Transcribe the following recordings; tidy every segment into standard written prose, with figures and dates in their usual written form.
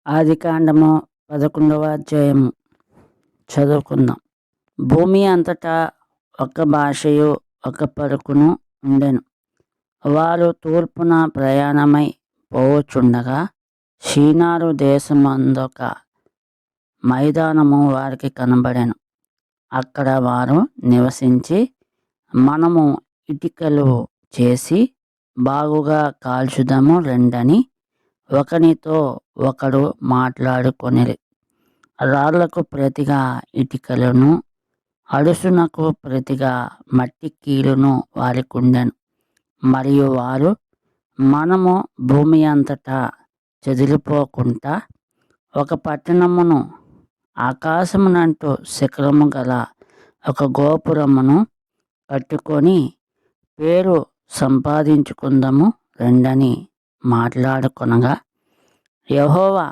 ఆదికాండము 11వ అధ్యాయము చదువుకుందాం. భూమి అంతటా ఒక భాషయు ఒక పలుకును ఉండెను. వారు తూర్పున ప్రయాణమై పోవుచుండగా షీనారు దేశమందొక మైదానము వారికి కనబడెను. అక్కడ వారు నివసించి, మనము ఇటికలు చేసి బాగుగా కాల్చుదాము రండని ఒకనితో ఒకడు మాట్లాడుకొనిరి. రాళ్లకు ప్రతిగా ఇటికలను, అడుసునకు ప్రతిగా మట్టి కీలును వారికుండెను. మరియు వారు, మనము భూమి అంతటా చెదిరిపోకుండా ఒక పట్టణమును, ఆకాశమునంటూ శిఖరము గల ఒక గోపురమును కట్టుకొని పేరు సంపాదించుకుందాము రండని మాట్లాడుకొనగా, యెహోవా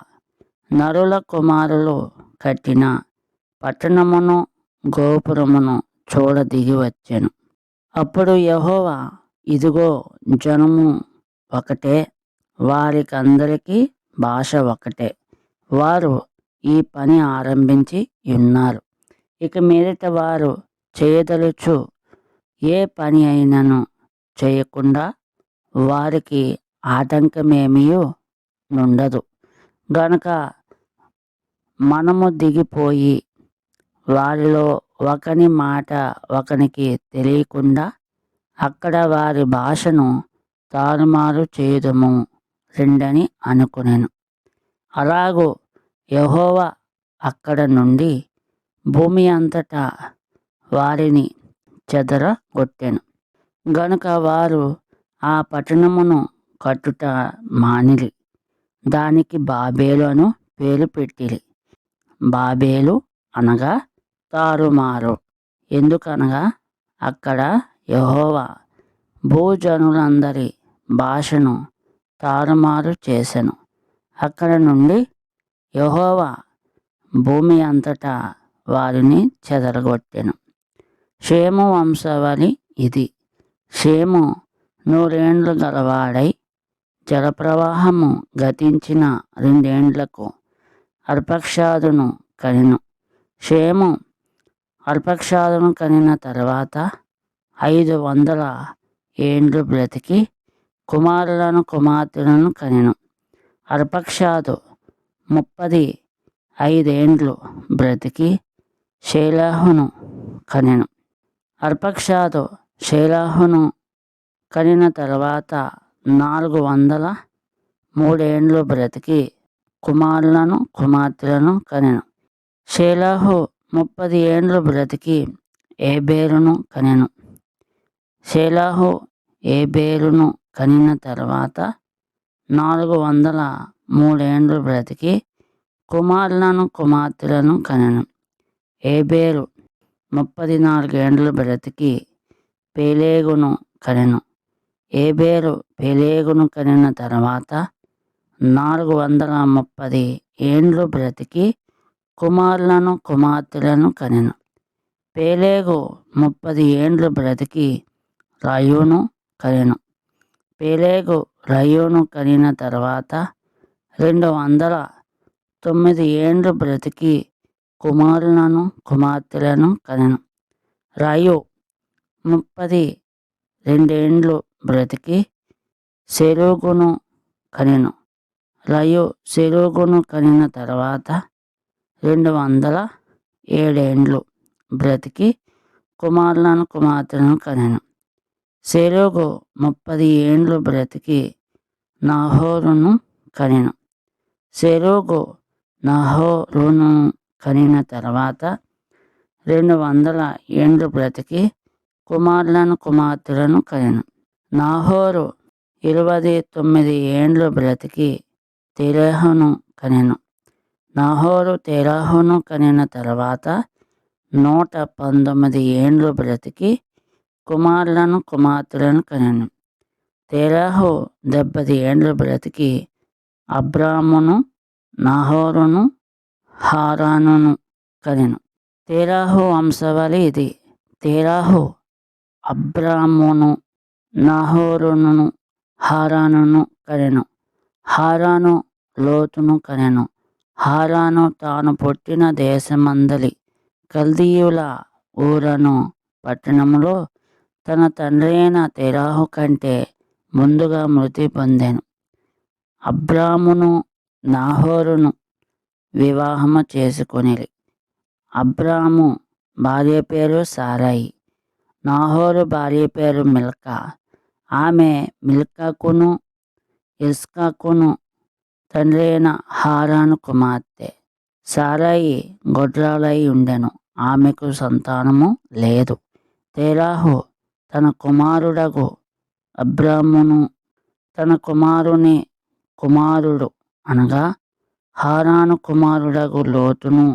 నరుల కుమారులు కట్టిన పట్టణమును గోపురమును చూడ దిగి వచ్చెను. అప్పుడు యెహోవా, ఇదిగో జనము ఒకటే, వారికందరికీ భాష ఒకటే. వారు ఈ పని ఆరంభించి ఉన్నారు. ఇక మీదట వారు చేయదలుచు ఏ పని అయినను చేయకుండా వారికి ఆటంకమేమీ నుండదు. గనుక మనము దిగిపోయి వారిలో ఒకని మాట ఒకనికి తెలియకుండా అక్కడ వారి భాషను తారుమారు చేయుదము రండని అనుకొనెను. అలాగూ యెహోవా అక్కడ నుండి భూమి అంతటా వారిని చెదరగొట్టెను. గనుక వారు ఆ పట్టణమును కట్టుట మానిరి. దానికి బాబేలు అను పేరు పెట్టిరి. బాబేలు అనగా తారుమారు. ఎందుకనగా అక్కడ యెహోవా భూజనులందరి భాషను తారుమారు చేసెను. అక్కడ నుండి యెహోవా భూమి అంతటా వారిని చెదరగొట్టెను. షేము వంశావళి ఇది. షేము 100 ఏండ్లు గలవాడై జలప్రవాహము గతించిన 2 ఏండ్లకు అర్పక్షాదును కనెను. షేము అర్పక్షాదును కనిన తర్వాత 500 ఏండ్లు బ్రతికి కుమారులను కుమార్తెలను కనెను. అర్పక్షాదు 35 ఏండ్లు బ్రతికి షేలాహును కనెను. అర్పక్షాదు షేలాహును కనిన తర్వాత 403 ఏండ్లు బ్రతికి కుమారులను కుమార్తెలను కనెను. షేలాహు 30 ఏండ్లు బ్రతికి ఏబేరును కనెను. షేలాహు ఏబేరును కనిన తర్వాత 403 ఏండ్లు బ్రతికి కుమారులను కుమార్తెలను కనెను. ఏబేరు 34 ఏండ్లు బ్రతికి పేలేగును కనెను. ఏబేరు పేలేగును కనిన తర్వాత 430 ఏండ్లు బ్రతికి కుమారులను కుమార్తెలను కనెను. పేలేగు 30 ఏండ్లు బ్రతికి రయూను కనెను. పేలేగు రయూను కనిన తర్వాత 209 ఏండ్లు బ్రతికి కుమారులను కుమార్తెలను కనెను. రయు 32 ఏండ్లు బ్రతికి సెరూగును కనెను. రయు సెరూగును కనిన తర్వాత 207 ఏండ్లు బ్రతికి కుమారులను కుమార్తెలను కనెను. సెరూగు 30 ఏండ్లు బ్రతికి నహోరును కనెను. సెరూగు నహోరును కనిన తర్వాత 200 ఏండ్లు బ్రతికి కుమారులను కుమార్తెలను కనెను. నాహోరు 29 ఏండ్లు బ్రతికి తెరహును కనెను. నాహోరు తెరహును కనిన తర్వాత 119 ఏండ్లు బ్రతికి కుమారులను కుమార్తెలను కనెను. తెరహు 70 ఏండ్లు బ్రతికి అబ్రామును నాహోరును హారానును కనెను. తెరహు వంశావళి ఇది. తెరహు అబ్రామును నాహోరును హారానును కనెను. హారాను లోతును కనెను. హారాను తాను పుట్టిన దేశమందలి కల్దీయుల ఊరను పట్టణములో తన తండ్రి అయిన తెరాహు కంటే ముందుగా మృతి పొందాను. అబ్రామును నాహోరును వివాహము చేసుకొనిరి. అబ్రాము భార్య పేరు సారాయి, నాహోరు భార్య పేరు మిల్కా. ఆమె మిల్కాకును ఇస్కాకును తండ్రి అయిన హారాను కుమార్తె. సారాయి గొడ్రాలై ఉండెను, ఆమెకు సంతానము లేదు. తెరాహు తన కుమారుడగు అబ్రామును తన కుమారుని కుమారుడు అనగా హారాను కుమారుడగు లోతును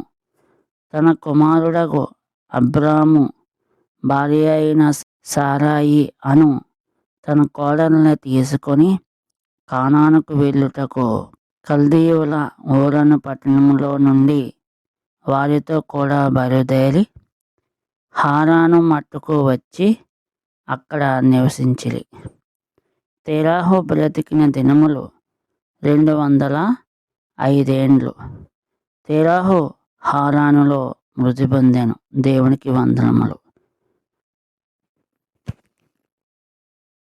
తన కుమారుడగు అబ్రాము భార్య అయిన సారాయి అను తన కోడల్ని తీసుకొని కానానుకు వెళ్ళుటకు కల్దీయుల ఊరను పట్టణంలో నుండి వారితో కూడా బయలుదేరి హారాను మట్టుకు వచ్చి అక్కడ నివసించిరి. తెరాహు బ్రతికిన దినములు 205 ఏండ్లు. తెరాహు హారానులో మృతి పొందెను. దేవునికి వందనములు.